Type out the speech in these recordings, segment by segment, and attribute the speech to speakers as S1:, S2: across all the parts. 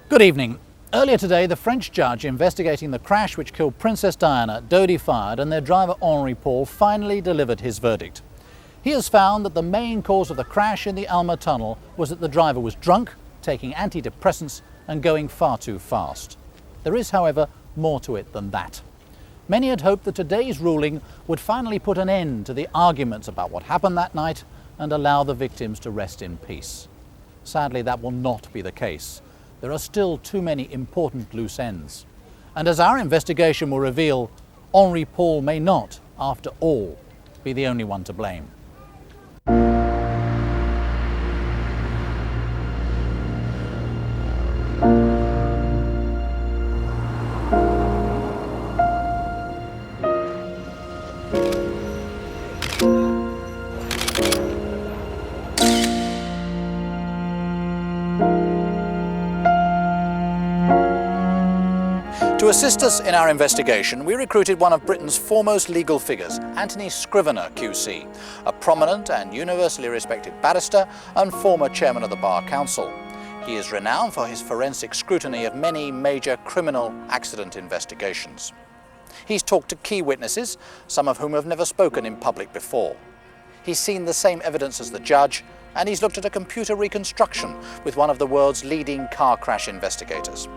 S1: Good evening. Earlier today, the French judge investigating the crash which killed Princess Diana, Dodi Fayed, and their driver Henri Paul finally delivered his verdict. He has found that the main cause of the crash in the Alma tunnel was that the driver was drunk, taking antidepressants and going far too fast. There is, however, more to it than that. Many had hoped that today's ruling would finally put an end to the arguments about what happened that night and allow the victims to rest in peace. Sadly, that will not be the case. There are still too many important loose ends. And as our investigation will reveal, Henri Paul may not, after all, be the only one to blame. To assist us in our investigation, we recruited one of Britain's foremost legal figures, Anthony Scrivener QC, a prominent and universally respected barrister and former chairman of the Bar Council. He is renowned for his forensic scrutiny of many major criminal accident investigations. He's talked to key witnesses, some of whom have never spoken in public before. He's seen the same evidence as the judge, and he's looked at a computer reconstruction with one of the world's leading car crash investigators.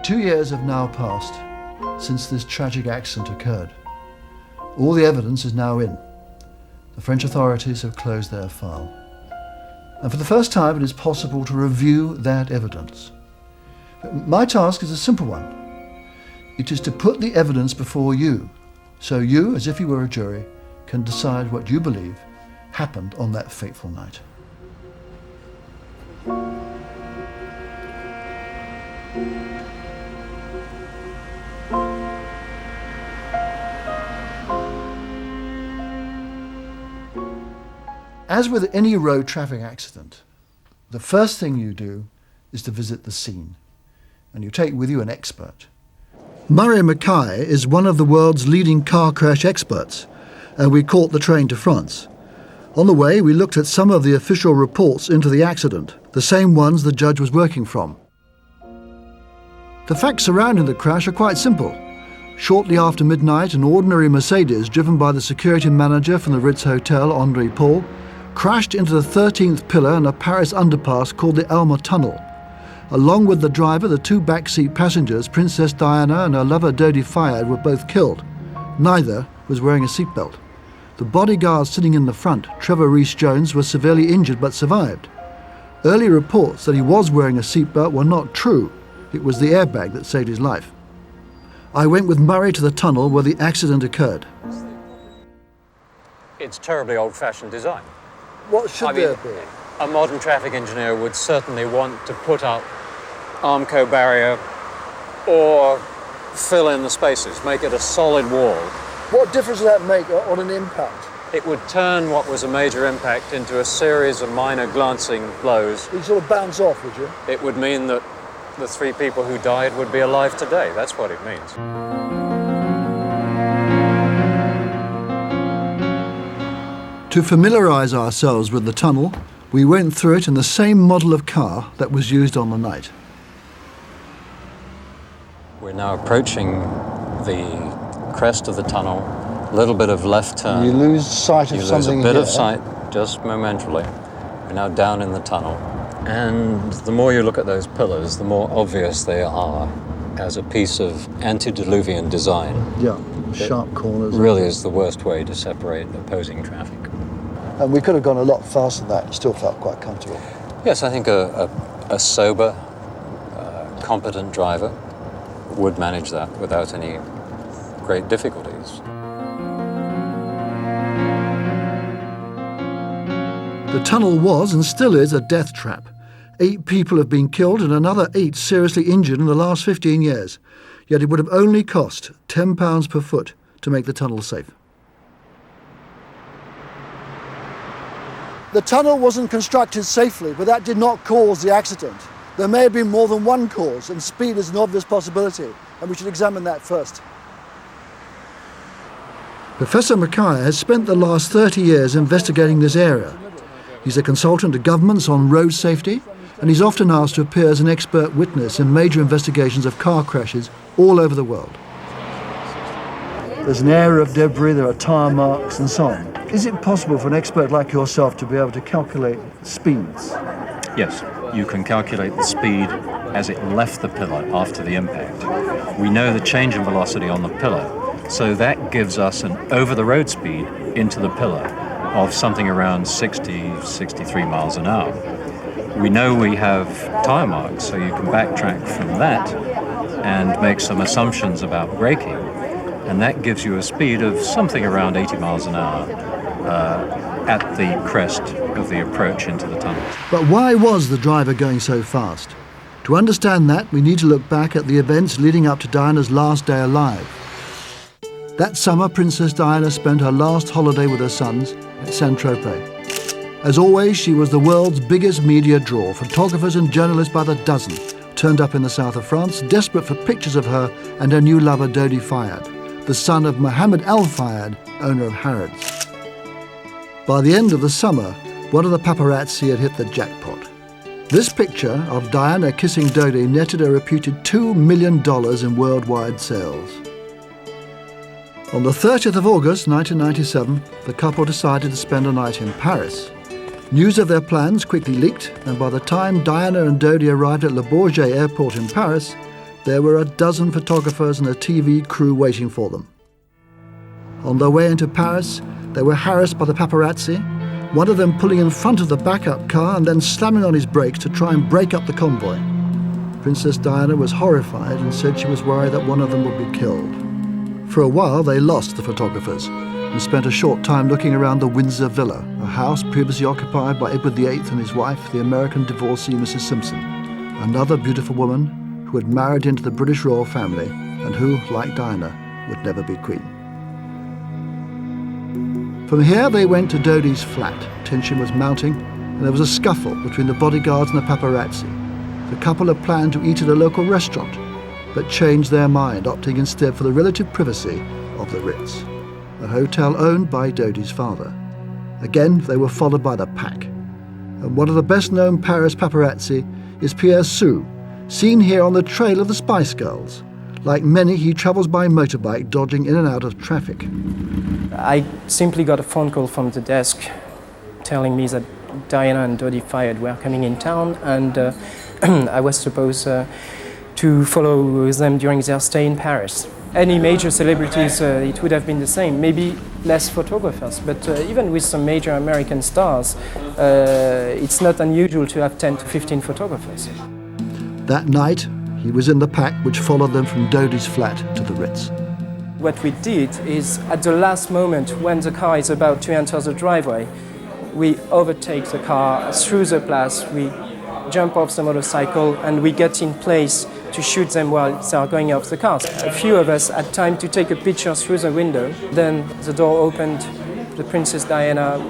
S2: Two years have now passed since this tragic accident occurred. All the evidence is now in. The French authorities have closed their file. And for the first time, it is possible to review that evidence. My task is a simple one. It is to put the evidence before you, so you, as if you were a jury, can decide what you believe happened on that fateful night. As with any road traffic accident, the first thing you do is to visit the scene, and you take with you an expert. Murray Mackay is one of the world's leading car crash experts, and we caught the train to France. On the way, we looked at some of the official reports into the accident, the same ones the judge was working from. The facts surrounding the crash are quite simple. Shortly after midnight, an ordinary Mercedes driven by the security manager from the Ritz Hotel, Henri Paul, crashed into the 13th pillar in a Paris underpass called the Alma Tunnel. Along with the driver, the two backseat passengers, Princess Diana and her lover Dodi Fayed, were both killed. Neither was wearing a seatbelt. The bodyguard sitting in the front, Trevor Rees-Jones, was severely injured but survived. Early reports that he was wearing a seatbelt were not true. It was the airbag that saved his life. I went with Murray to the tunnel where the accident occurred.
S3: It's terribly old-fashioned design.
S2: What should there be?
S3: A modern traffic engineer would certainly want to put up Armco barrier or fill in the spaces, make it a solid wall.
S2: What difference does that make on an impact?
S3: It would turn what was a major impact into a series of minor glancing blows.
S2: You sort of bounce off, would you?
S3: It would mean that the three people who died would be alive today. That's what it means.
S2: To familiarise ourselves with the tunnel, we went through it in the same model of car that was used on the night.
S3: We're now approaching the crest of the tunnel, a little bit of left turn.
S2: You lose sight of something.
S3: You lose a bit of sight, just momentarily. We're now down in the tunnel. And the more you look at those pillars, the more obvious they are as a piece of antediluvian design.
S2: Yeah, sharp corners.
S3: Really is the worst way to separate opposing traffic.
S2: And we could have gone a lot faster than that and still felt quite comfortable.
S3: Yes, I think a sober, competent driver would manage that without any great difficulties.
S2: The tunnel was and still is a death trap. 8 people have been killed and another 8 seriously injured in the last 15 years. Yet it would have only cost £10 per foot to make the tunnel safe. The tunnel wasn't constructed safely, but that did not cause the accident. There may have been more than one cause, and speed is an obvious possibility, and we should examine that first. Professor Mackay has spent the last 30 years investigating this area. He's a consultant to governments on road safety, and he's often asked to appear as an expert witness in major investigations of car crashes all over the world. There's an area of debris, there are tyre marks and so on. Is it possible for an expert like yourself to be able to calculate speeds?
S3: Yes, you can calculate the speed as it left the pillar after the impact. We know the change in velocity on the pillar, so that gives us an over-the-road speed into the pillar of something around 60, 63 miles an hour. We know we have tyre marks, so you can backtrack from that and make some assumptions about braking, and that gives you a speed of something around 80 miles an hour at the crest of the approach into the tunnel.
S2: But why was the driver going so fast? To understand that, we need to look back at the events leading up to Diana's last day alive. That summer, Princess Diana spent her last holiday with her sons at Saint-Tropez. As always, she was the world's biggest media draw. Photographers and journalists by the dozen turned up in the south of France, desperate for pictures of her and her new lover, Dodi Fayed, the son of Mohammed Al Fayed, owner of Harrods. By the end of the summer, one of the paparazzi had hit the jackpot. This picture of Diana kissing Dodi netted a reputed $2 million in worldwide sales. On the 30th of August 1997, the couple decided to spend a night in Paris. News of their plans quickly leaked, and by the time Diana and Dodi arrived at Le Bourget airport in Paris, there were a dozen photographers and a TV crew waiting for them. On their way into Paris, they were harassed by the paparazzi, one of them pulling in front of the backup car and then slamming on his brakes to try and break up the convoy. Princess Diana was horrified and said she was worried that one of them would be killed. For a while, they lost the photographers and spent a short time looking around the Windsor Villa, a house previously occupied by Edward VIII and his wife, the American divorcee Mrs. Simpson, another beautiful woman who had married into the British royal family and who, like Diana, would never be queen. From here, they went to Dodi's flat. Tension was mounting, and there was a scuffle between the bodyguards and the paparazzi. The couple had planned to eat at a local restaurant, but changed their mind, opting instead for the relative privacy of the Ritz, a hotel owned by Dodi's father. Again, they were followed by the pack. And one of the best-known Paris paparazzi is Pierre Sue, seen here on the trail of the Spice Girls. Like many, he travels by motorbike, dodging in and out of traffic.
S4: I simply got a phone call from the desk telling me that Diana and Dodi Fayed were coming in town, and I was supposed to follow them during their stay in Paris. Any major celebrities, it would have been the same, maybe less photographers, but even with some major American stars, it's not unusual to have 10 to 15 photographers.
S2: That night, he was in the pack which followed them from Dodi's flat to the Ritz.
S4: What we did is, at the last moment, when the car is about to enter the driveway, we overtake the car through the place, we jump off the motorcycle, and we get in place to shoot them while they are going off the car. A few of us had time to take a picture through the window. Then the door opened, the Princess Diana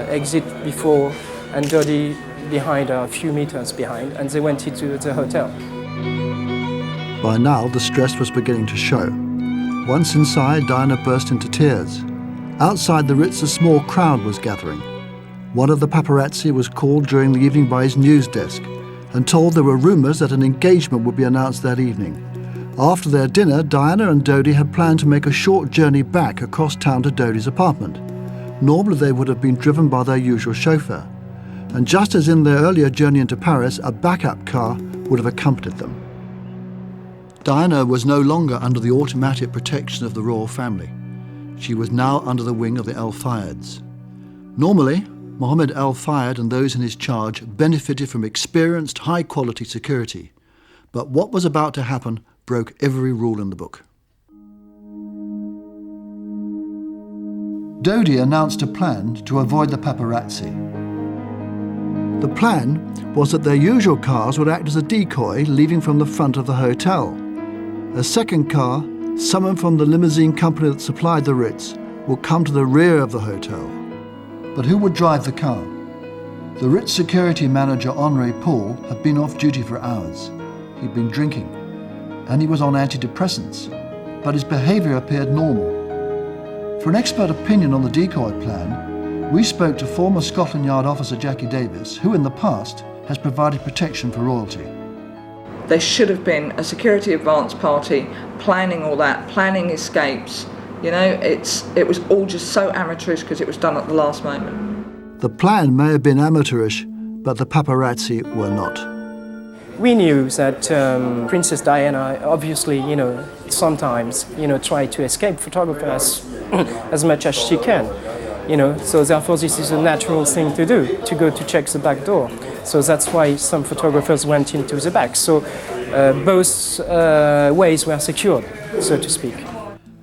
S4: exit before, and Dodi behind her, a few meters behind, and they went into the hotel.
S2: By now, the stress was beginning to show. Once inside, Diana burst into tears. Outside the Ritz, a small crowd was gathering. One of the paparazzi was called during the evening by his news desk and told there were rumours that an engagement would be announced that evening. After their dinner, Diana and Dodi had planned to make a short journey back across town to Dodi's apartment. Normally they would have been driven by their usual chauffeur. And just as in their earlier journey into Paris, a backup car would have accompanied them. Diana was no longer under the automatic protection of the royal family. She was now under the wing of the Al Fayeds. Normally, Mohammed Al Fayed and those in his charge benefited from experienced, high-quality security. But what was about to happen broke every rule in the book. Dodi announced a plan to avoid the paparazzi. The plan was that their usual cars would act as a decoy leaving from the front of the hotel. A second car, summoned from the limousine company that supplied the Ritz, would come to the rear of the hotel. But who would drive the car? The Ritz security manager, Henri Paul, had been off duty for hours. He'd been drinking, and he was on antidepressants, but his behaviour appeared normal. For an expert opinion on the decoy plan, we spoke to former Scotland Yard officer Jackie Davis, who in the past has provided protection for royalty.
S5: There should have been a security advance party planning all that, planning escapes. You know, it was all just so amateurish because it was done at the last moment.
S2: The plan may have been amateurish, but the paparazzi were not.
S4: We knew that Princess Diana obviously, sometimes, try to escape photographers as much as she can. So therefore this is a natural thing to do, to go to check the back door. So that's why some photographers went into the back. So both ways were secured, so to speak.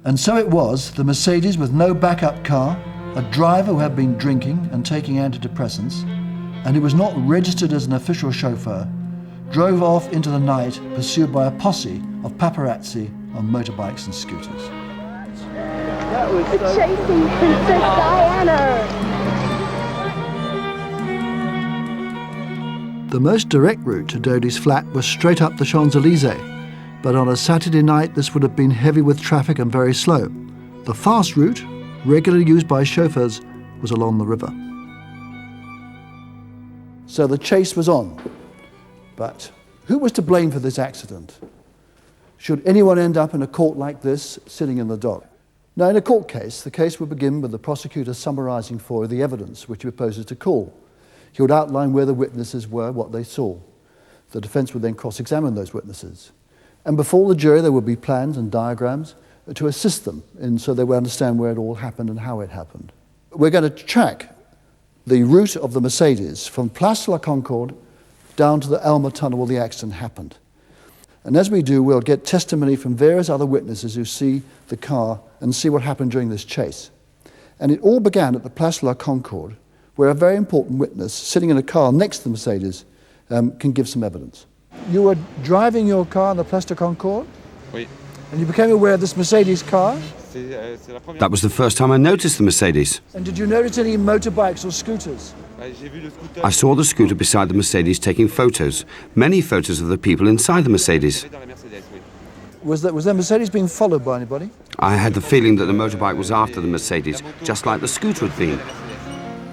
S2: And so it was, the Mercedes with no backup car, a driver who had been drinking and taking antidepressants, and who was not registered as an official chauffeur, drove off into the night pursued by a posse of paparazzi on motorbikes and scooters.
S6: Chasing Princess Diana!
S2: The most direct route to Dodi's flat was straight up the Champs-Élysées, but on a Saturday night this would have been heavy with traffic and very slow. The fast route, regularly used by chauffeurs, was along the river. So the chase was on. But who was to blame for this accident? Should anyone end up in a court like this, sitting in the dock? Now, in a court case, the case would begin with the prosecutor summarising for the evidence which he proposes to call. He would outline where the witnesses were, what they saw. The defence would then cross-examine those witnesses. And before the jury, there would be plans and diagrams to assist them so they would understand where it all happened and how it happened. We're going to track the route of the Mercedes from Place de la Concorde down to the Elmer Tunnel where the accident happened. And as we do, we'll get testimony from various other witnesses who see the car and see what happened during this chase. And it all began at the Place de la Concorde, where a very important witness sitting in a car next to the Mercedes can give some evidence. You were driving your car on the Place de Concorde?
S7: Oui.
S2: And you became aware of this Mercedes car?
S7: That
S8: was the first time I noticed the Mercedes.
S2: And did you notice any motorbikes or scooters?
S8: I saw the scooter beside the Mercedes taking photos, many photos of the people inside the Mercedes.
S2: Was that Mercedes being followed by anybody?
S8: I had the feeling that the motorbike was after the Mercedes, just like the scooter had been.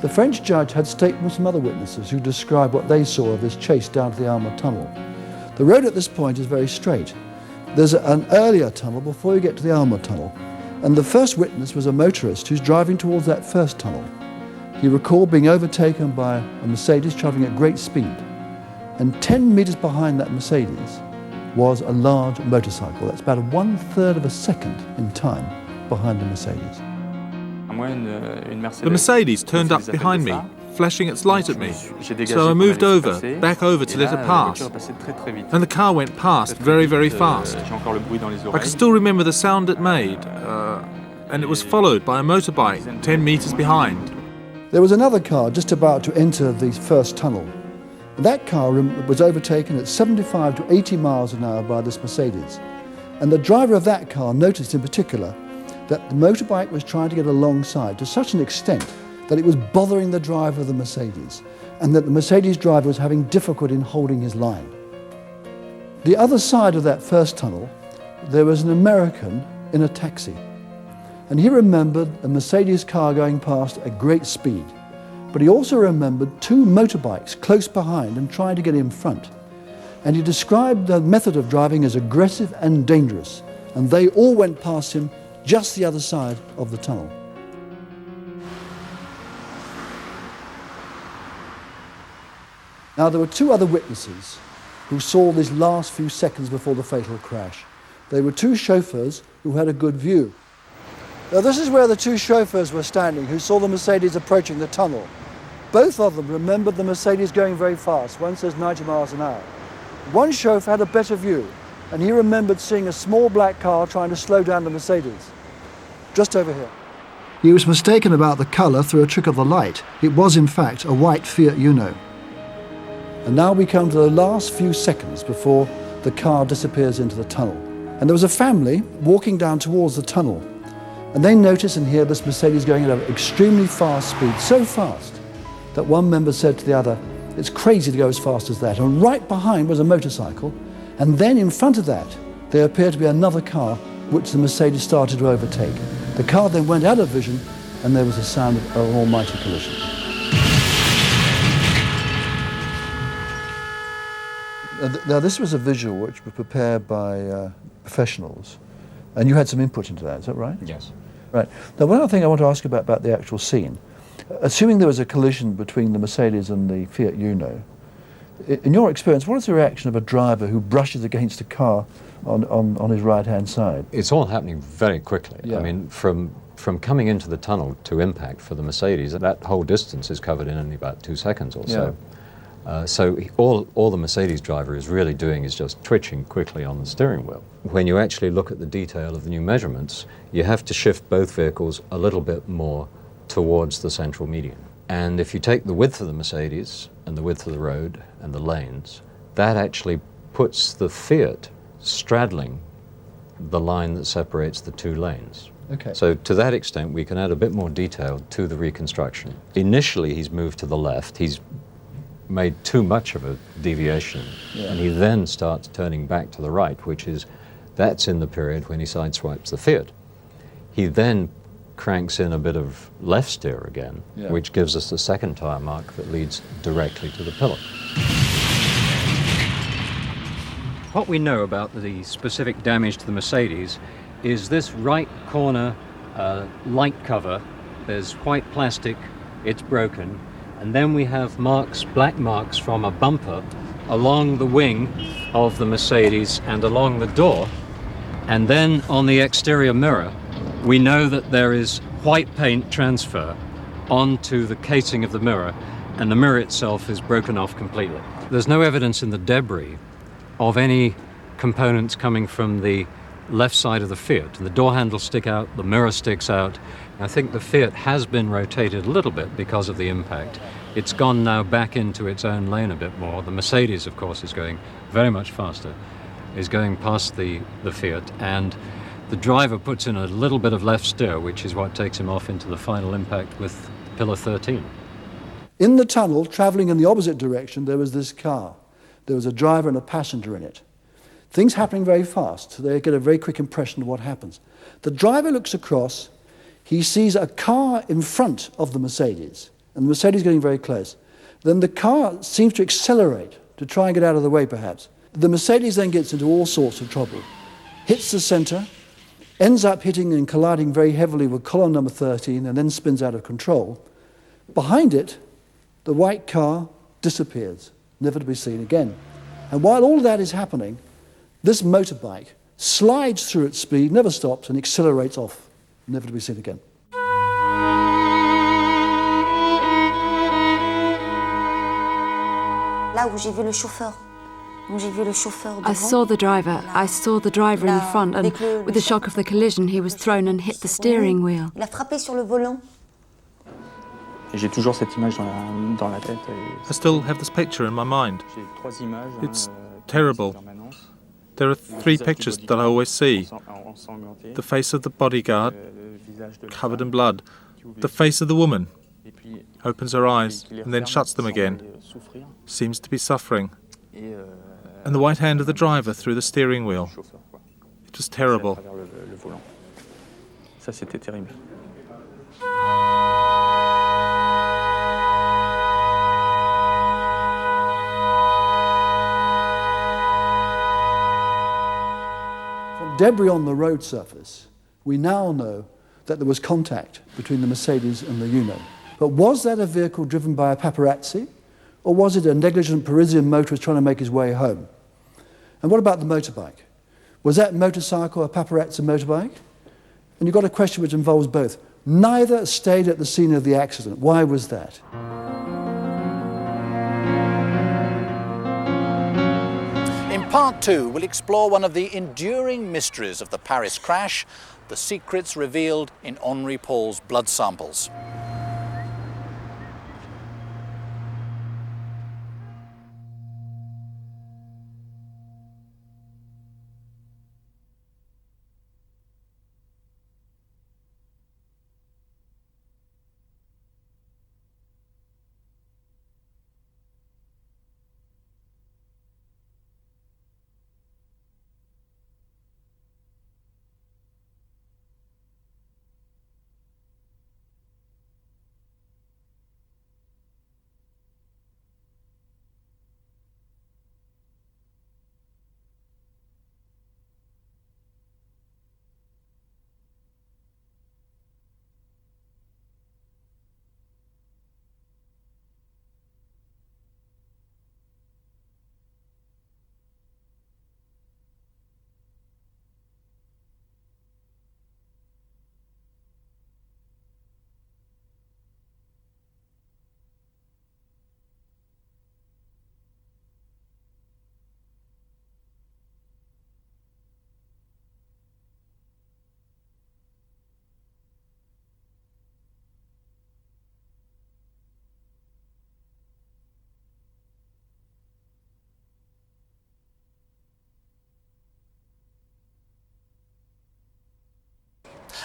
S2: The French judge had statements from other witnesses who described what they saw of this chase down to the Elmer Tunnel. The road at this point is very straight. There's an earlier tunnel before you get to the Elmer Tunnel, and the first witness was a motorist who's driving towards that first tunnel. He recalled being overtaken by a Mercedes travelling at great speed, and 10 metres behind that Mercedes was a large motorcycle. That's about 1/3 of a second in time behind the Mercedes.
S9: The Mercedes turned up behind me, flashing its light at me, so I moved back over to let it pass, and the car went past very, very fast. I can still remember the sound it made, and it was followed by a motorbike 10 metres behind.
S2: There was another car just about to enter the first tunnel. That car was overtaken at 75 to 80 miles an hour by this Mercedes, and the driver of that car noticed in particular that the motorbike was trying to get alongside to such an extent that it was bothering the driver of the Mercedes, and that the Mercedes driver was having difficulty in holding his line. The other side of that first tunnel, there was an American in a taxi, and he remembered a Mercedes car going past at great speed, but he also remembered 2 motorbikes close behind and trying to get in front. And he described the method of driving as aggressive and dangerous, and they all went past him just the other side of the tunnel. Now, there were 2 other witnesses who saw these last few seconds before the fatal crash. They were 2 chauffeurs who had a good view. Now, this is where the 2 chauffeurs were standing who saw the Mercedes approaching the tunnel. Both of them remembered the Mercedes going very fast. One says 90 miles an hour. One chauffeur had a better view, and he remembered seeing a small black car trying to slow down the Mercedes. Just over here. He was mistaken about the colour through a trick of the light. It was, in fact, a white Fiat Uno. And now we come to the last few seconds before the car disappears into the tunnel. And there was a family walking down towards the tunnel, and they notice and hear this Mercedes going at an extremely fast speed, so fast that one member said to the other, "It's crazy to go as fast as that." And right behind was a motorcycle, and then in front of that there appeared to be another car which the Mercedes started to overtake. The car then went out of vision and there was a sound of an almighty collision. Now this was a visual which was prepared by professionals, and you had some input into that, is that right?
S3: Yes.
S2: Right. Now one other thing I want to ask about the actual scene. Assuming there was a collision between the Mercedes and the Fiat Uno, in your experience, what is the reaction of a driver who brushes against a car on his right-hand side?
S3: It's all happening very quickly.
S2: Yeah.
S3: I mean, from coming into the tunnel to impact for the Mercedes, that whole distance is covered in only about 2 seconds or so. So all the Mercedes driver is really doing is just twitching quickly on the steering wheel. When you actually look at the detail of the new measurements, you have to shift both vehicles a little bit more towards the central median. And if you take the width of the Mercedes and the width of the road and the lanes, that actually puts the Fiat straddling the line that separates the two lanes.
S2: Okay.
S3: So to that extent, we can add a bit more detail to the reconstruction. Initially, he's moved to the left. He's made too much of a deviation, and he then starts turning back to the right, that's in the period when he sideswipes the Fiat. He then cranks in a bit of left steer again, which gives us the second tyre mark that leads directly to the pillar. What we know about the specific damage to the Mercedes is this right corner light cover. There's white plastic, it's broken, and then we have marks, black marks from a bumper along the wing of the Mercedes and along the door, and then on the exterior mirror we know that there is white paint transfer onto the casing of the mirror, and the mirror itself is broken off completely. There's no evidence in the debris of any components coming from the left side of the Fiat. The door handles stick out, the mirror sticks out. I think the Fiat has been rotated a little bit because of the impact. It's gone now back into its own lane a bit more. The Mercedes, of course, is going very much faster, is going past the Fiat, and the driver puts in a little bit of left steer, which is what takes him off into the final impact with pillar 13.
S2: In the tunnel, travelling in the opposite direction, there was this car. There was a driver and a passenger in it. Things happening very fast, so they get a very quick impression of what happens. The driver looks across, he sees a car in front of the Mercedes, and the Mercedes getting very close. Then the car seems to accelerate to try and get out of the way, perhaps. The Mercedes then gets into all sorts of trouble, hits the centre, ends up hitting and colliding very heavily with column number 13, and then spins out of control. Behind it, the white car disappears, never to be seen again. And while all of that is happening, this motorbike slides through its speed, never stops, and accelerates off, never to be seen again.
S6: I saw the driver. I saw the driver in the front, and with the shock of the collision, he was thrown and hit the steering wheel.
S9: I still have this picture in my mind. It's terrible. There are three pictures that I always see. The face of the bodyguard, covered in blood. The face of the woman, opens her eyes and then shuts them again, seems to be suffering. And the white hand of the driver through the steering wheel. It was terrible.
S2: From debris on the road surface, we now know that there was contact between the Mercedes and the Uno. But was that a vehicle driven by a paparazzi, or was it a negligent Parisian motorist trying to make his way home? And what about the motorbike? Was that motorcycle a paparazzi motorbike? And you've got a question which involves both. Neither stayed at the scene of the accident. Why was that?
S1: In part two, we'll explore one of the enduring mysteries of the Paris crash, the secrets revealed in Henri Paul's blood samples.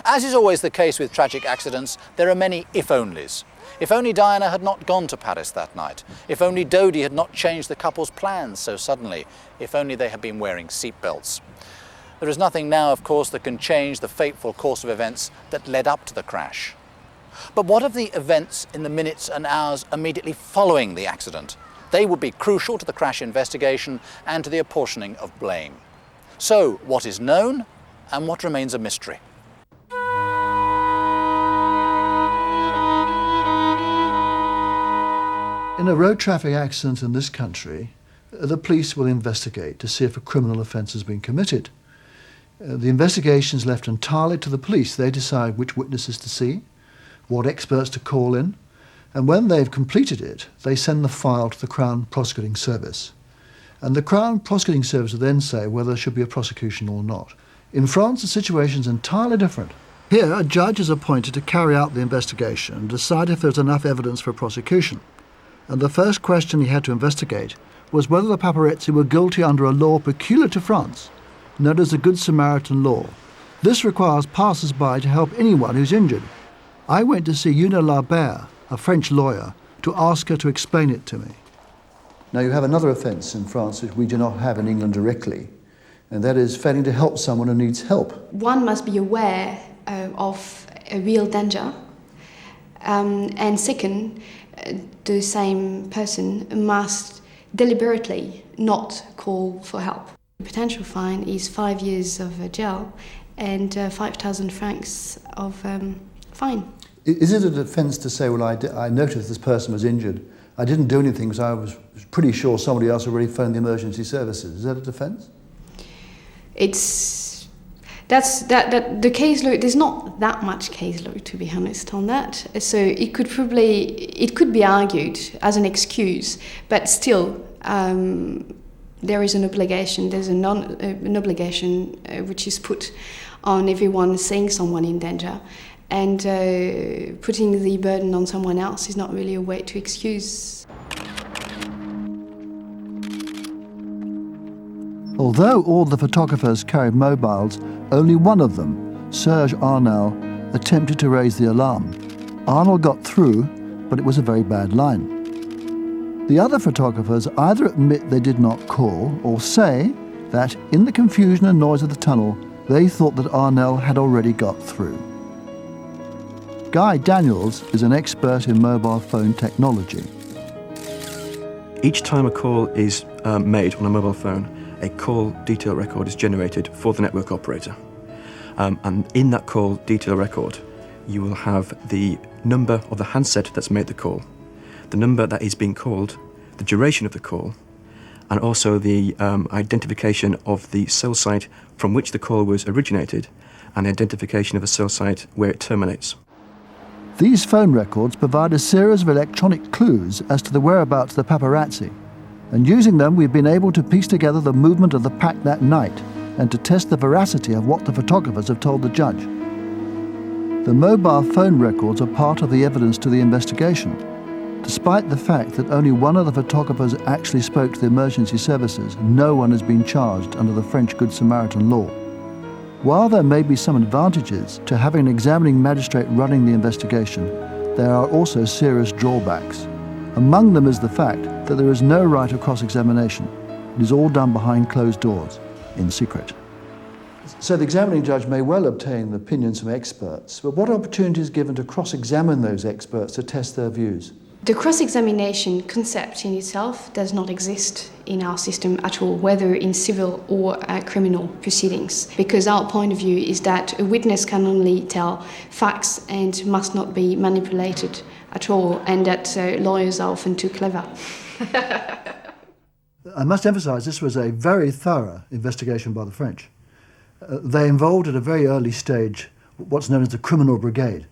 S1: As is always the case with tragic accidents, there are many if-onlys. If only Diana had not gone to Paris that night. If only Dodi had not changed the couple's plans so suddenly. If only they had been wearing seatbelts. There is nothing now, of course, that can change the fateful course of events that led up to the crash. But what of the events in the minutes and hours immediately following the accident? They would be crucial to the crash investigation and to the apportioning of blame. So, what is known and what remains a mystery?
S2: In a road traffic accident in this country, the police will investigate to see if a criminal offence has been committed. The investigation is left entirely to the police. They decide which witnesses to see, what experts to call in, and when they've completed it, they send the file to the Crown Prosecuting Service. And the Crown Prosecuting Service will then say whether there should be a prosecution or not. In France, the situation is entirely different. Here, a judge is appointed to carry out the investigation and decide if there's enough evidence for prosecution. And the first question he had to investigate was whether the paparazzi were guilty under a law peculiar to France, known as the Good Samaritan law. This requires passers-by to help anyone who's injured. I went to see Una Larbert, a French lawyer, to ask her to explain it to me. Now, you have another offence in France which we do not have in England directly, and that is failing to help someone who needs help.
S6: One must be aware of a real danger, and second, the same person must deliberately not call for help. The potential fine is 5 years of jail and 5,000 francs of fine.
S2: Is it a defence to say, well, I noticed this person was injured, I didn't do anything because I was pretty sure somebody else already phoned the emergency services? Is that a defence?
S6: The case law, there's not that much case law, to be honest, on that. So it could be argued as an excuse, but still there is an obligation, there's an obligation which is put on everyone seeing someone in danger, and putting the burden on someone else is not really a way to excuse.
S2: Although all the photographers carried mobiles, only one of them, Serge Arnal, attempted to raise the alarm. Arnal got through, but it was a very bad line. The other photographers either admit they did not call or say that, in the confusion and noise of the tunnel, they thought that Arnal had already got through. Guy Daniels is an expert in mobile phone technology.
S7: Each time a call is made on a mobile phone, a call detail record is generated for the network operator. And in that call detail record, you will have the number of the handset that's made the call, the number that is being called, the duration of the call, and also the identification of the cell site from which the call was originated, and the identification of the cell site where it terminates.
S2: These phone records provide a series of electronic clues as to the whereabouts of the paparazzi. And using them, we've been able to piece together the movement of the pack that night and to test the veracity of what the photographers have told the judge. The mobile phone records are part of the evidence to the investigation, despite the fact that only one of the photographers actually spoke to the emergency services. No one has been charged under the French Good Samaritan law. While there may be some advantages to having an examining magistrate running the investigation, there are also serious drawbacks. Among them is the fact that there is no right of cross-examination. It is all done behind closed doors, in secret. So the examining judge may well obtain the opinions from experts, but what opportunity is given to cross-examine those experts to test their views?
S6: The cross-examination concept in itself does not exist in our system at all, whether in civil or criminal proceedings, because our point of view is that a witness can only tell facts and must not be manipulated at all, and that lawyers are often too clever.
S2: I must emphasise this was a very thorough investigation by the French. They involved at a very early stage what's known as the criminal brigade.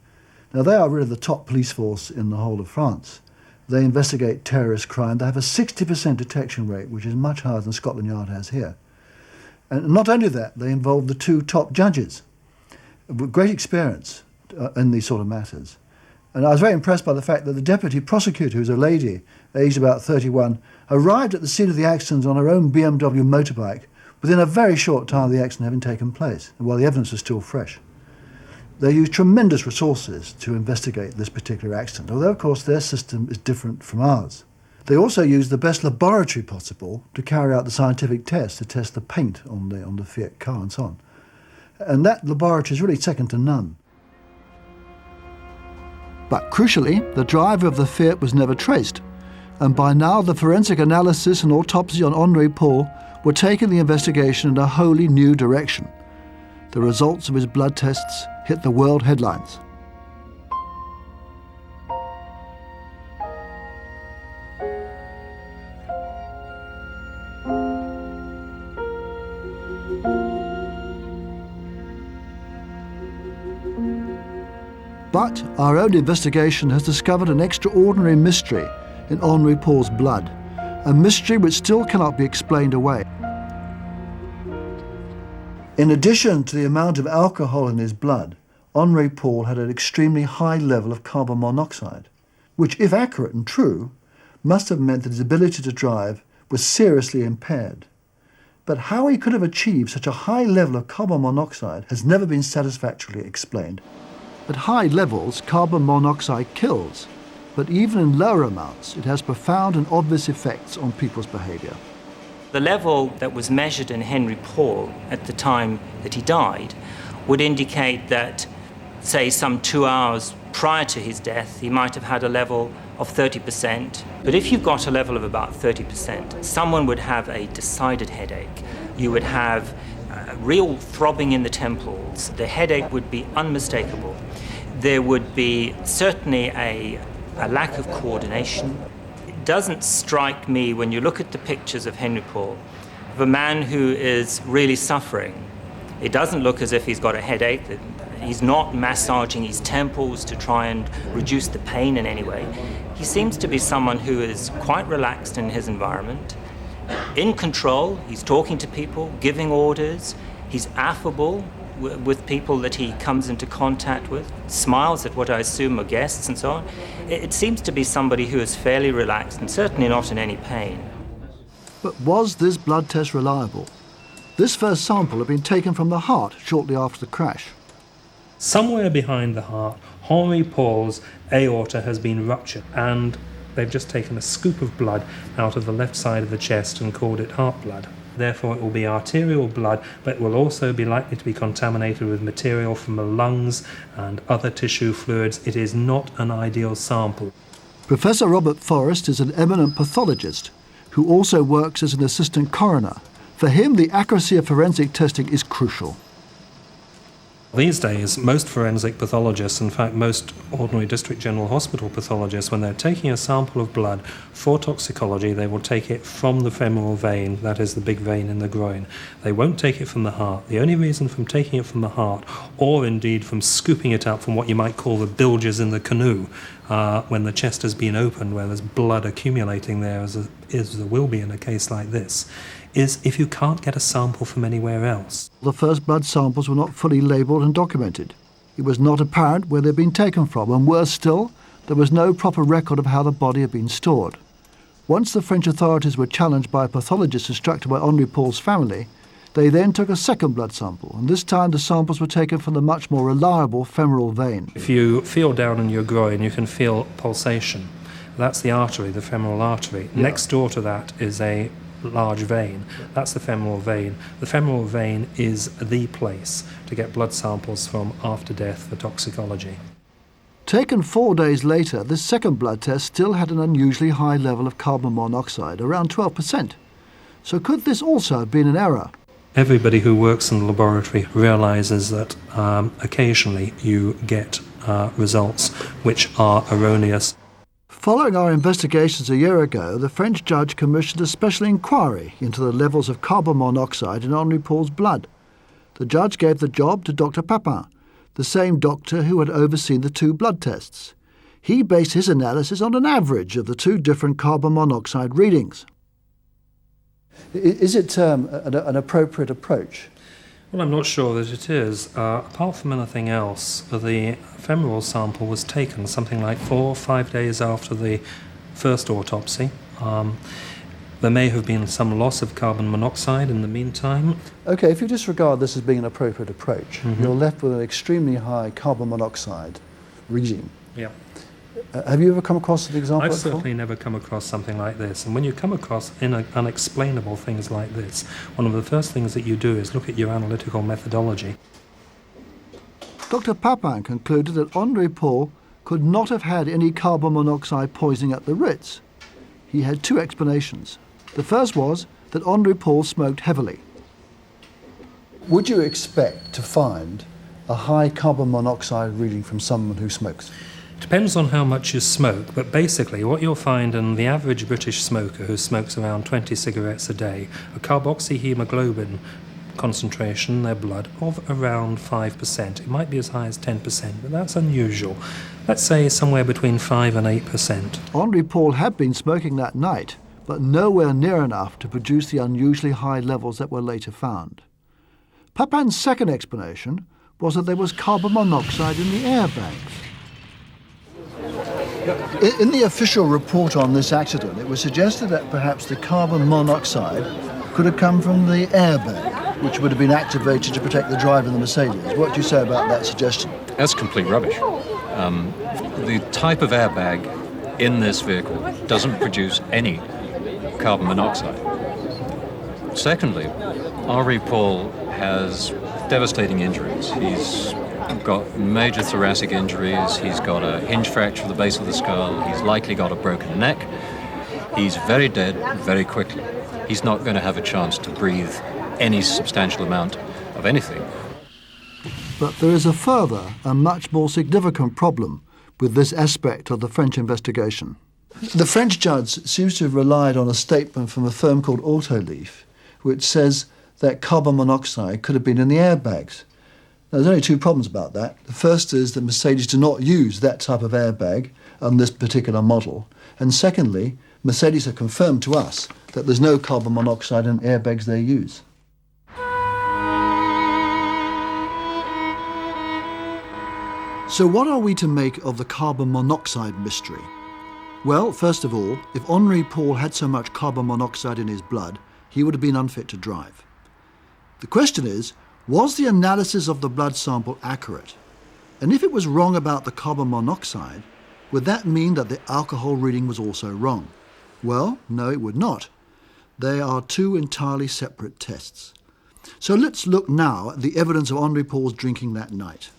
S2: Now, they are really the top police force in the whole of France. They investigate terrorist crime. They have a 60% detection rate, which is much higher than Scotland Yard has here. And not only that, they involve the two top judges with great experience in these sort of matters. And I was very impressed by the fact that the deputy prosecutor, who's a lady, aged about 31, arrived at the scene of the accident on her own BMW motorbike within a very short time of the accident having taken place, while the evidence was still fresh. They use tremendous resources to investigate this particular accident, although of course their system is different from ours. They also use the best laboratory possible to carry out the scientific tests, to test the paint on the Fiat car and so on. And that laboratory is really second to none. But crucially, the driver of the Fiat was never traced, and by now the forensic analysis and autopsy on Henri Paul were taking the investigation in a wholly new direction. The results of his blood tests hit the world headlines. But our own investigation has discovered an extraordinary mystery in Henri Paul's blood, a mystery which still cannot be explained away. In addition to the amount of alcohol in his blood, Henri Paul had an extremely high level of carbon monoxide, which, if accurate and true, must have meant that his ability to drive was seriously impaired. But how he could have achieved such a high level of carbon monoxide has never been satisfactorily explained. At high levels, carbon monoxide kills, but even in lower amounts, it has profound and obvious effects on people's behaviour.
S10: The level that was measured in Henri Paul at the time that he died would indicate that, say, some 2 hours prior to his death, he might have had a level of 30%. But if you've got a level of about 30%, someone would have a decided headache. You would have real throbbing in the temples. The headache would be unmistakable. There would be certainly a lack of coordination. It doesn't strike me, when you look at the pictures of Henri Paul, of a man who is really suffering. It doesn't look as if he's got a headache. He's not massaging his temples to try and reduce the pain in any way. He seems to be someone who is quite relaxed in his environment, in control. He's talking to people, giving orders. He's affable with people that he comes into contact with, smiles at what I assume are guests and so on. It seems to be somebody who is fairly relaxed and certainly not in any pain.
S2: But was this blood test reliable? This first sample had been taken from the heart shortly after the crash.
S11: Somewhere behind the heart, Henri Paul's aorta has been ruptured, and they've just taken a scoop of blood out of the left side of the chest and called it heart blood. Therefore, it will be arterial blood, but it will also be likely to be contaminated with material from the lungs and other tissue fluids. It is not an ideal sample.
S2: Professor Robert Forrest is an eminent pathologist who also works as an assistant coroner. For him, the accuracy of forensic testing is crucial.
S11: These days, most forensic pathologists, in fact most ordinary district general hospital pathologists, when they're taking a sample of blood for toxicology, they will take it from the femoral vein, that is the big vein in the groin. They won't take it from the heart. The only reason from taking it from the heart, or indeed from scooping it up from what you might call the bilges in the canoe, when the chest has been opened, where there's blood accumulating there, as there will be in a case like this, is if you can't get a sample from anywhere else.
S2: The first blood samples were not fully labelled and documented. It was not apparent where they'd been taken from, and worse still, there was no proper record of how the body had been stored. Once the French authorities were challenged by a pathologist instructed by Henri Paul's family, they then took a second blood sample, and this time the samples were taken from the much more reliable femoral vein.
S11: If you feel down in your groin, you can feel pulsation. That's the artery, the femoral artery. Yeah. Next door to that is a large vein. That's the femoral vein. The femoral vein is the place to get blood samples from after death for toxicology.
S2: Taken 4 days later, this second blood test still had an unusually high level of carbon monoxide, around 12%. So could this also have been an error?
S11: Everybody who works in the laboratory realizes that occasionally you get results which are erroneous.
S2: Following our investigations a year ago, the French judge commissioned a special inquiry into the levels of carbon monoxide in Henri Paul's blood. The judge gave the job to Dr. Papin, the same doctor who had overseen the 2 blood tests. He based his analysis on an average of the 2 different carbon monoxide readings. Is it an appropriate approach?
S11: Well, I'm not sure that it is. Apart from anything else, the femoral sample was taken something like 4 or 5 days after the first autopsy. There may have been some loss of carbon monoxide in the meantime.
S2: OK, if you disregard this as being an appropriate approach, you're left with an extremely high carbon monoxide reading.
S11: Yeah.
S2: Have you ever come across an example?
S11: I've certainly never come across something like this. And when you come across unexplainable things like this, one of the first things that you do is look at your analytical methodology.
S2: Dr. Papin concluded that Henri Paul could not have had any carbon monoxide poisoning at the Ritz. He had two explanations. The first was that Henri Paul smoked heavily. Would you expect to find a high carbon monoxide reading from someone who smokes?
S11: Depends on how much you smoke, but basically what you'll find in the average British smoker who smokes around 20 cigarettes a day, a carboxyhemoglobin concentration in their blood of around 5%. It might be as high as 10%, but that's unusual. Let's say somewhere between 5 and 8%.
S2: Henri Paul had been smoking that night, but nowhere near enough to produce the unusually high levels that were later found. Papin's second explanation was that there was carbon monoxide in the airbags. In the official report on this accident, it was suggested that perhaps the carbon monoxide could have come from the airbag, which would have been activated to protect the driver of the Mercedes. What do you say about that suggestion?
S3: That's complete rubbish. The type of airbag in this vehicle doesn't produce any carbon monoxide. Secondly, Henri Paul has devastating injuries. He's got major thoracic injuries, he's got a hinge fracture of the base of the skull, he's likely got a broken neck. He's very dead very quickly. He's not going to have a chance to breathe any substantial amount of anything.
S2: But there is a further and much more significant problem with this aspect of the French investigation. The French judge seems to have relied on a statement from a firm called Autoliv, which says that carbon monoxide could have been in the airbags. Now, there's only two problems about that. The first is that Mercedes do not use that type of airbag on this particular model. And secondly, Mercedes have confirmed to us that there's no carbon monoxide in airbags they use. So what are we to make of the carbon monoxide mystery? Well, first of all, if Henri Paul had so much carbon monoxide in his blood, he would have been unfit to drive. The question is, was the analysis of the blood sample accurate? And if it was wrong about the carbon monoxide, would that mean that the alcohol reading was also wrong? Well, no, it would not. They are two entirely separate tests. So let's look now at the evidence of Henri Paul's drinking that night.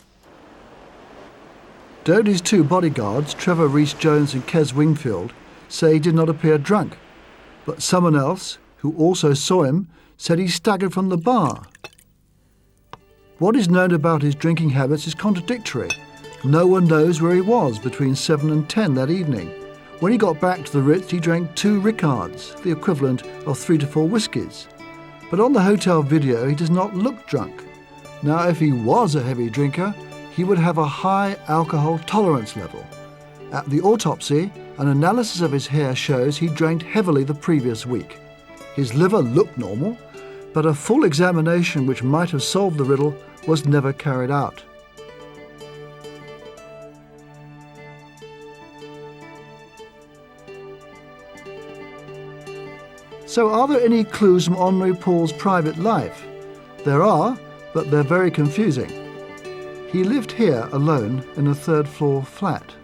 S2: Doty's two bodyguards, Trevor Rees-Jones and Kes Wingfield, say he did not appear drunk. But someone else, who also saw him, said he staggered from the bar. What is known about his drinking habits is contradictory. No one knows where he was between 7 and 10 that evening. When he got back to the Ritz, he drank 2 Ricards, the equivalent of 3 to 4 whiskies. But on the hotel video, he does not look drunk. Now, if he was a heavy drinker, he would have a high alcohol tolerance level. At the autopsy, an analysis of his hair shows he drank heavily the previous week. His liver looked normal, but a full examination which might have solved the riddle was never carried out. So are there any clues from Henri Paul's private life? There are, but they're very confusing. He lived here alone in a third-floor flat.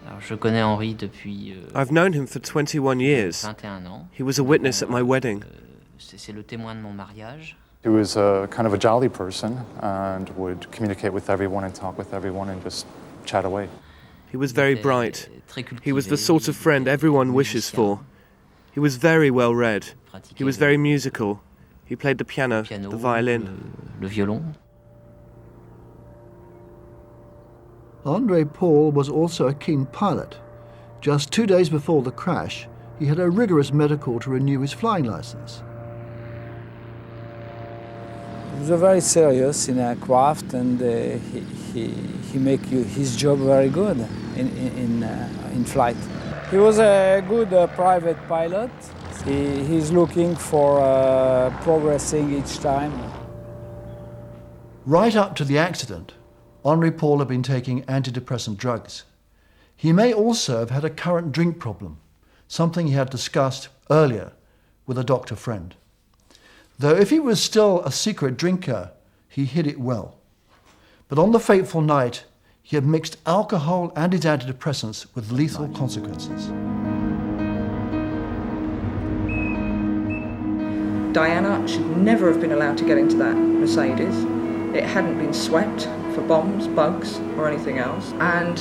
S12: I've known him for 21 years. He was a witness at my wedding.
S13: He was a kind of a jolly person and would communicate with everyone and talk with everyone and just chat away.
S12: He was very bright. He was the sort of friend everyone wishes for. He was very well read. He was very musical. He played the piano, the violin.
S2: Henri Paul was also a keen pilot. Just 2 days before the crash, he had a rigorous medical to renew his flying license.
S14: He was very serious in aircraft, and he make his job very good in flight. He was a good private pilot. He's looking for progressing each time.
S2: Right up to the accident, Henri Paul had been taking antidepressant drugs. He may also have had a current drink problem, something he had discussed earlier with a doctor friend. Though if he was still a secret drinker, he hid it well. But on the fateful night, he had mixed alcohol and his antidepressants with lethal consequences.
S5: Diana should never have been allowed to get into that Mercedes. It hadn't been swept for bombs, bugs, or anything else. And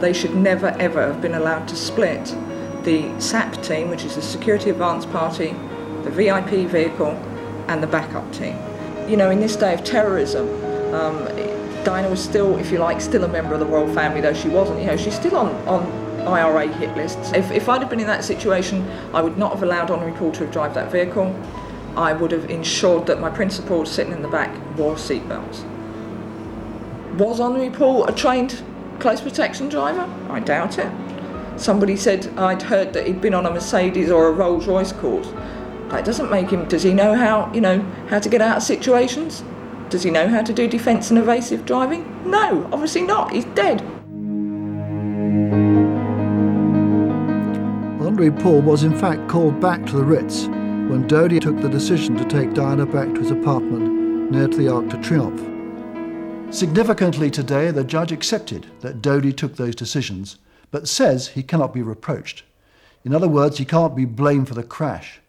S5: they should never, ever have been allowed to split the SAP team, which is the Security Advance Party, the VIP vehicle, and the backup team. You know, in this day of terrorism, Diana was still, if you like, still a member of the royal family, though she wasn't. You know, she's still on IRA hit lists. If I'd have been in that situation, I would not have allowed Henri Paul to have driven that vehicle. I would have ensured that my principal sitting in the back wore seatbelts. Was Henri Paul a trained close protection driver? I doubt it. Somebody said I'd heard that he'd been on a Mercedes or a Rolls Royce course. That doesn't make him. Does he know how to get out of situations? Does he know how to do defence and evasive driving? No, obviously not. He's dead.
S2: Henri Paul was in fact called back to the Ritz when Dodi took the decision to take Diana back to his apartment near to the Arc de Triomphe. Significantly today, the judge accepted that Dodi took those decisions, but says he cannot be reproached. In other words, he can't be blamed for the crash.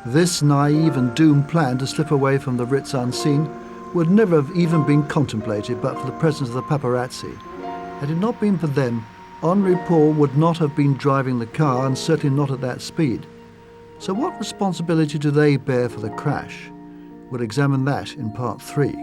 S2: This naive and doomed plan to slip away from the Ritz unseen would never have even been contemplated but for the presence of the paparazzi. Had it not been for them, Henri Paul would not have been driving the car and certainly not at that speed. So what responsibility do they bear for the crash? We'll examine that in part 3.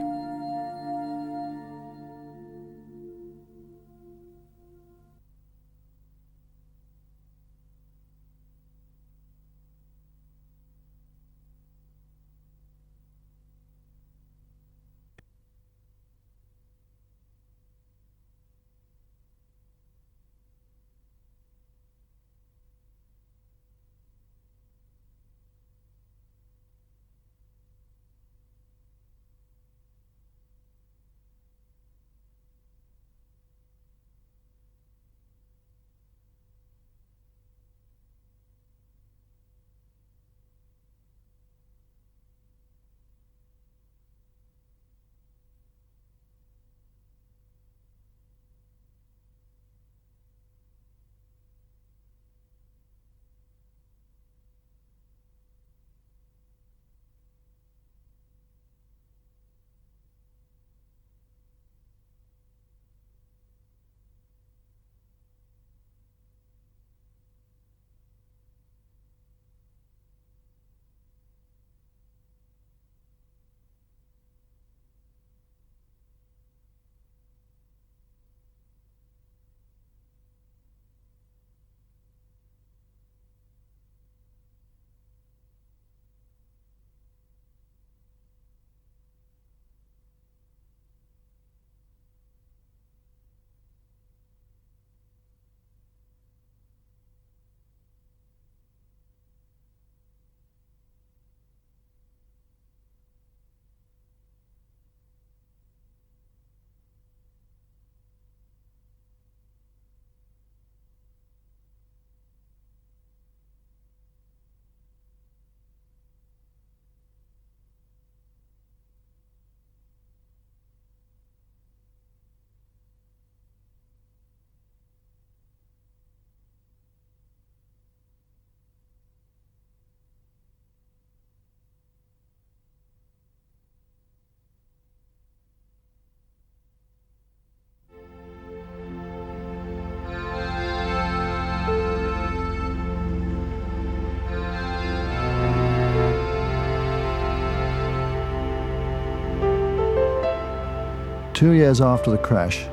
S2: Two years after the crash,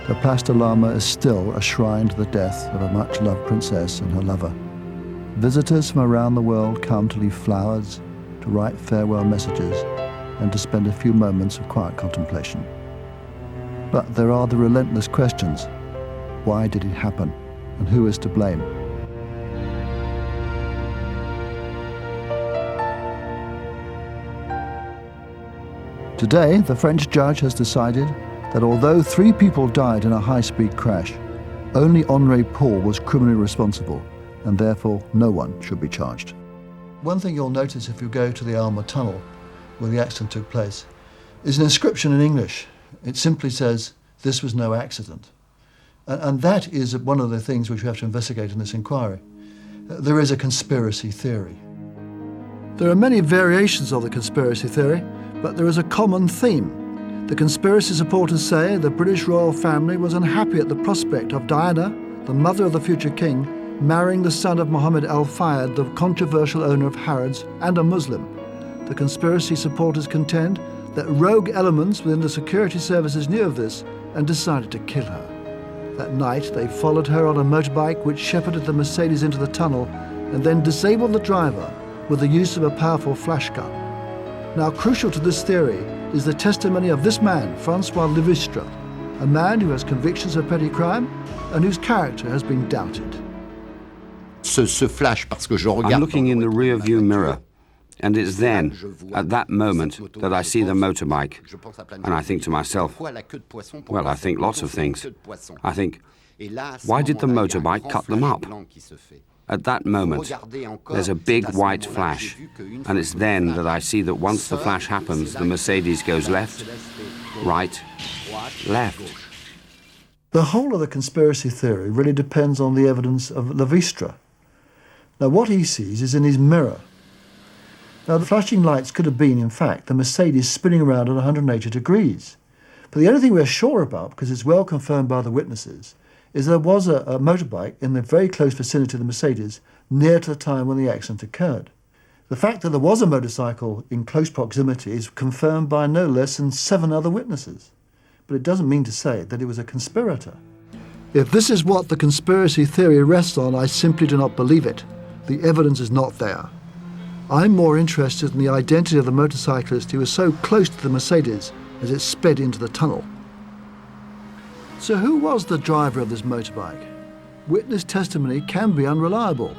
S2: the Place de l'Arme is still a shrine to the death of a much-loved princess and her lover. Visitors from around the world come to leave flowers, to write farewell messages, and to spend a few moments of quiet contemplation. But there are the relentless questions. Why did it happen? And who is to blame? Today, the French judge has decided that although 3 people died in a high-speed crash, only Henri Paul was criminally responsible, and therefore no one should be charged. One thing you'll notice if you go to the Alma Tunnel, where the accident took place, is an inscription in English. It simply says, "This was no accident." And that is one of the things which we have to investigate in this inquiry. There is a conspiracy theory. There are many variations of the conspiracy theory, but there is a common theme. The conspiracy supporters say the British royal family was unhappy at the prospect of Diana, the mother of the future king, marrying the son of Muhammad al-Fayed, the controversial owner of Harrods, and a Muslim. The conspiracy supporters contend that rogue elements within the security services knew of this and decided to kill her. That night, they followed her on a motorbike which shepherded the Mercedes into the tunnel and then disabled the driver with the use of a powerful flash gun. Now, crucial to this theory is the testimony of this man, Francois Levistre, a man who has convictions of petty crime and whose character has been doubted.
S8: I'm looking in the rear view mirror, and it's then, at that moment, that I see the motorbike. And I think to myself, well, I think lots of things. I think, why did the motorbike cut them up? At that moment, there's a big white flash, and it's then that I see that once the flash happens, the Mercedes goes left, right, left.
S2: The whole of the conspiracy theory really depends on the evidence of Levistre. Now, what he sees is in his mirror. Now, the flashing lights could have been, in fact, the Mercedes spinning around at 180 degrees. But the only thing we're sure about, because it's well confirmed by the witnesses, is there was a motorbike in the very close vicinity of the Mercedes near to the time when the accident occurred. The fact that there was a motorcycle in close proximity is confirmed by no less than 7 other witnesses. But it doesn't mean to say that it was a conspirator. If this is what the conspiracy theory rests on, I simply do not believe it. The evidence is not there. I'm more interested in the identity of the motorcyclist who was so close to the Mercedes as it sped into the tunnel. So who was the driver of this motorbike? Witness testimony can be unreliable.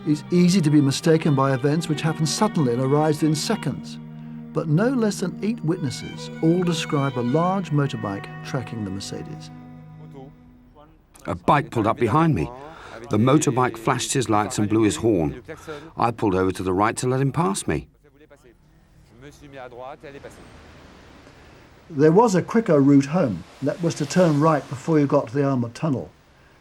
S2: It's easy to be mistaken by events which happen suddenly and arise in seconds. But no less than 8 witnesses all describe a large motorbike tracking the Mercedes.
S8: A bike pulled up behind me. The motorbike flashed his lights and blew his horn. I pulled over to the right to let him pass me.
S2: There was a quicker route home. That was to turn right before you got to the Alma Tunnel.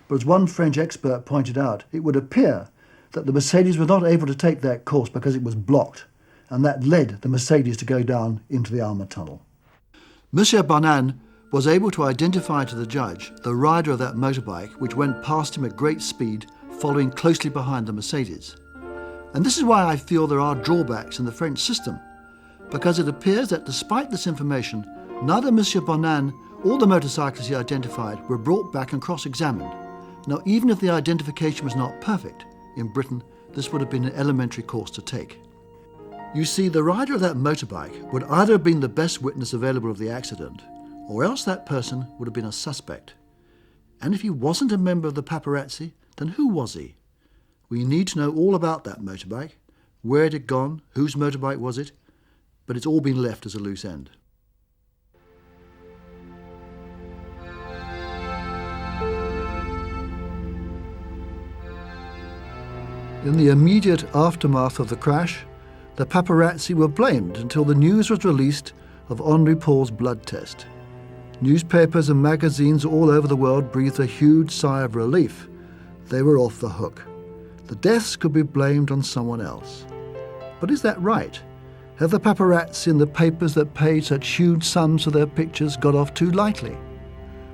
S2: But as one French expert pointed out, it would appear that the Mercedes was not able to take that course because it was blocked, and that led the Mercedes to go down into the Alma Tunnel. Monsieur Bonan was able to identify to the judge the rider of that motorbike which went past him at great speed, following closely behind the Mercedes. And this is why I feel there are drawbacks in the French system, because it appears that despite this information, neither Monsieur Bonan or the motorcyclists he identified were brought back and cross-examined. Now, even if the identification was not perfect, in Britain, this would have been an elementary course to take. You see, the rider of that motorbike would either have been the best witness available of the accident, or else that person would have been a suspect. And if he wasn't a member of the paparazzi, then who was he? We need to know all about that motorbike, where it had gone, whose motorbike was it, but it's all been left as a loose end. In the immediate aftermath of the crash, the paparazzi were blamed until the news was released of Henri Paul's blood test. Newspapers and magazines all over the world breathed a huge sigh of relief. They were off the hook. The deaths could be blamed on someone else. But is that right? Have the paparazzi and the papers that paid such huge sums for their pictures got off too lightly?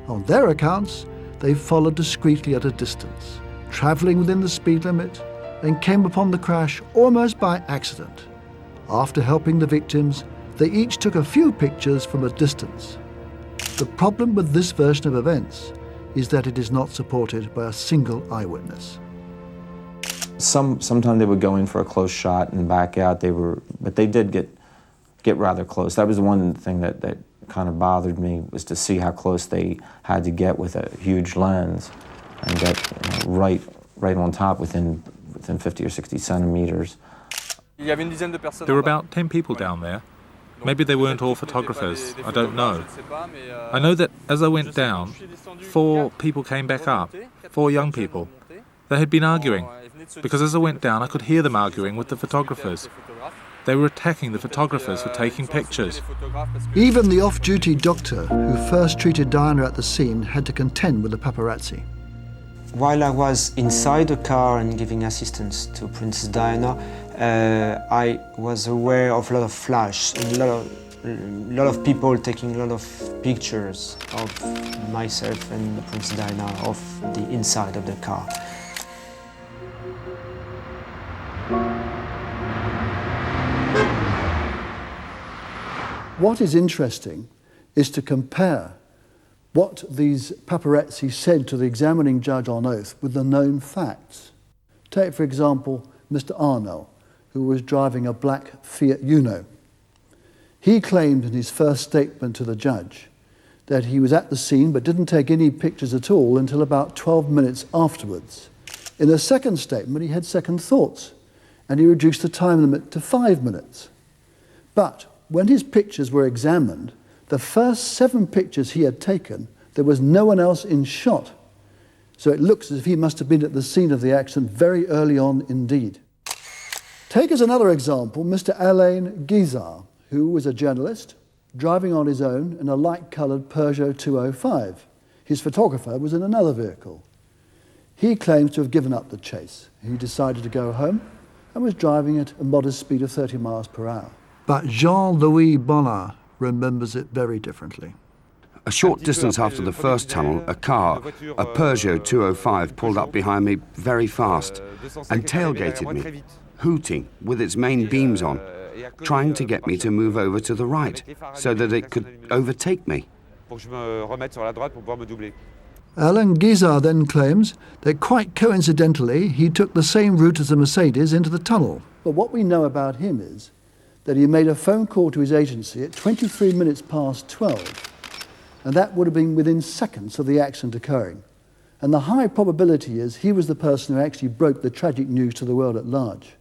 S2: On their accounts, they followed discreetly at a distance, travelling within the speed limit, and came upon the crash almost by accident. After helping the victims, they each took a few pictures from a distance. The problem with this version of events is that it is not supported by a single eyewitness.
S15: Sometimes they would go in for a close shot and back out. But they did get rather close. That was the one thing that kind of bothered me, was to see how close they had to get with a huge lens and get right on top within 50 or 60 centimeters.
S9: There were about 10 people down there. Maybe they weren't all photographers, I don't know. I know that as I went down, 4 people came back up, 4 young people. They had been arguing. because as I went down I could hear them arguing with the photographers. They were attacking the photographers for taking pictures.
S2: Even the off-duty doctor who first treated Diana at the scene had to contend with the paparazzi.
S16: While I was inside the car and giving assistance to Princess Diana, I was aware of a lot of flash and a lot of people taking a lot of pictures of myself and Princess Diana of the inside of the car.
S2: What is interesting is to compare what these paparazzi said to the examining judge on oath with the known facts. Take, for example, Mr. Arnell, who was driving a black Fiat Uno. He claimed in his first statement to the judge that he was at the scene but didn't take any pictures at all until about 12 minutes afterwards. In a second statement, he had second thoughts, and he reduced the time limit to 5 minutes. But when his pictures were examined, the first 7 pictures he had taken, there was no one else in shot. So it looks as if he must have been at the scene of the accident very early on indeed. Take as another example Mr. Alain Guizard, who was a journalist driving on his own in a light-coloured Peugeot 205. His photographer was in another vehicle. He claims to have given up the chase. He decided to go home and was driving at a modest speed of 30 miles per hour. But Jean-Louis Bonnard remembers it very differently.
S8: A short distance after the first tunnel, a car, a Peugeot 205, pulled up behind me very fast and tailgated me, hooting with its main beams on, trying to get me to move over to the right so that it could overtake me.
S2: Alain Guizard then claims that quite coincidentally he took the same route as the Mercedes into the tunnel. But what we know about him is that he made a phone call to his agency at 23 minutes past 12, and that would have been within seconds of the accident occurring. And the high probability is he was the person who actually broke the tragic news to the world at large.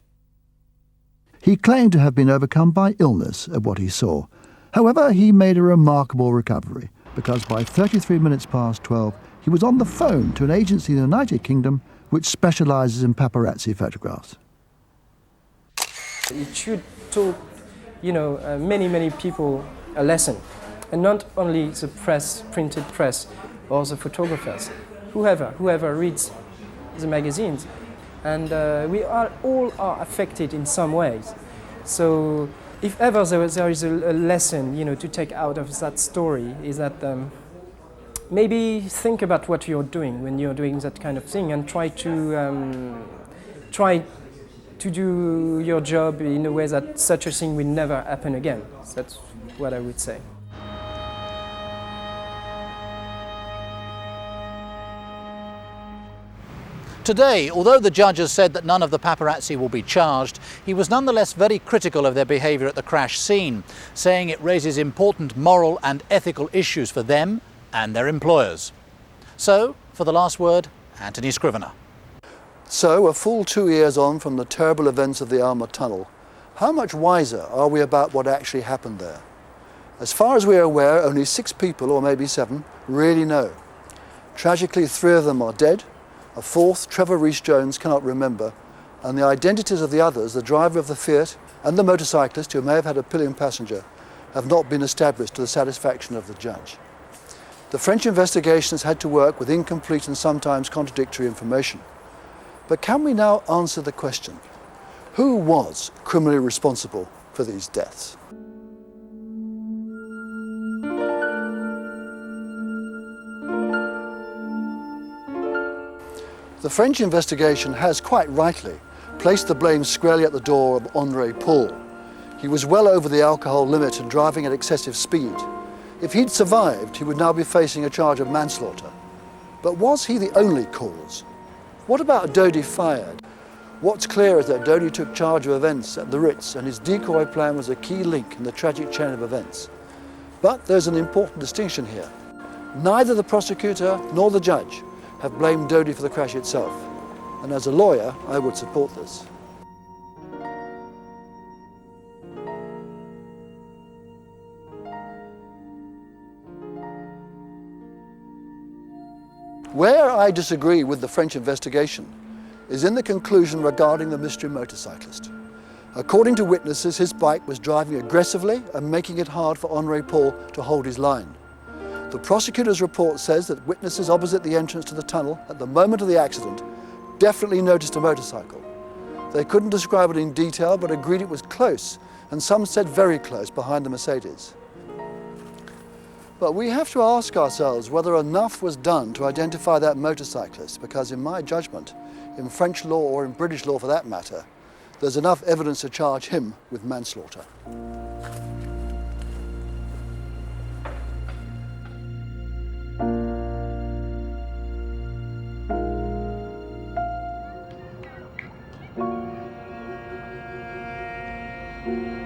S2: He claimed to have been overcome by illness at what he saw. However, he made a remarkable recovery, because by 33 minutes past 12, he was on the phone to an agency in the United Kingdom which specialises in paparazzi photographs.
S4: It should talk, many people a lesson, and not only the press, printed press, or the photographers, whoever reads the magazines. And we all are affected in some ways. So if ever there is a lesson, to take out of that story, is that maybe think about what you're doing when you're doing that kind of thing, and try to do your job in a way that such a thing will never happen again. That's what I would say.
S1: Today, although the judge has said that none of the paparazzi will be charged, he was nonetheless very critical of their behaviour at the crash scene, saying it raises important moral and ethical issues for them and their employers. So, for the last word, Anthony Scrivener.
S2: So, a full 2 years on from the terrible events of the Alma Tunnel, how much wiser are we about what actually happened there? As far as we are aware, only 6 people, or maybe 7, really know. Tragically, 3 of them are dead. A 4th, Trevor Rees-Jones, cannot remember, and the identities of the others, the driver of the Fiat and the motorcyclist who may have had a pillion passenger, have not been established to the satisfaction of the judge. The French investigation has had to work with incomplete and sometimes contradictory information. But can we now answer the question, who was criminally responsible for these deaths? The French investigation has, quite rightly, placed the blame squarely at the door of André Paul. He was well over the alcohol limit and driving at excessive speed. If he'd survived, he would now be facing a charge of manslaughter. But was he the only cause? What about Dodi Fayed? What's clear is that Dodi took charge of events at the Ritz, and his decoy plan was a key link in the tragic chain of events. But there's an important distinction here. Neither the prosecutor nor the judge have blamed Dodi for the crash itself. And as a lawyer, I would support this. Where I disagree with the French investigation is in the conclusion regarding the mystery motorcyclist. According to witnesses, his bike was driving aggressively and making it hard for Henri Paul to hold his line. The prosecutor's report says that witnesses opposite the entrance to the tunnel at the moment of the accident definitely noticed a motorcycle. They couldn't describe it in detail, but agreed it was close, and some said very close, behind the Mercedes. But we have to ask ourselves whether enough was done to identify that motorcyclist, because in my judgment, in French law or in British law for that matter, there's enough evidence to charge him with manslaughter.
S17: Thank you.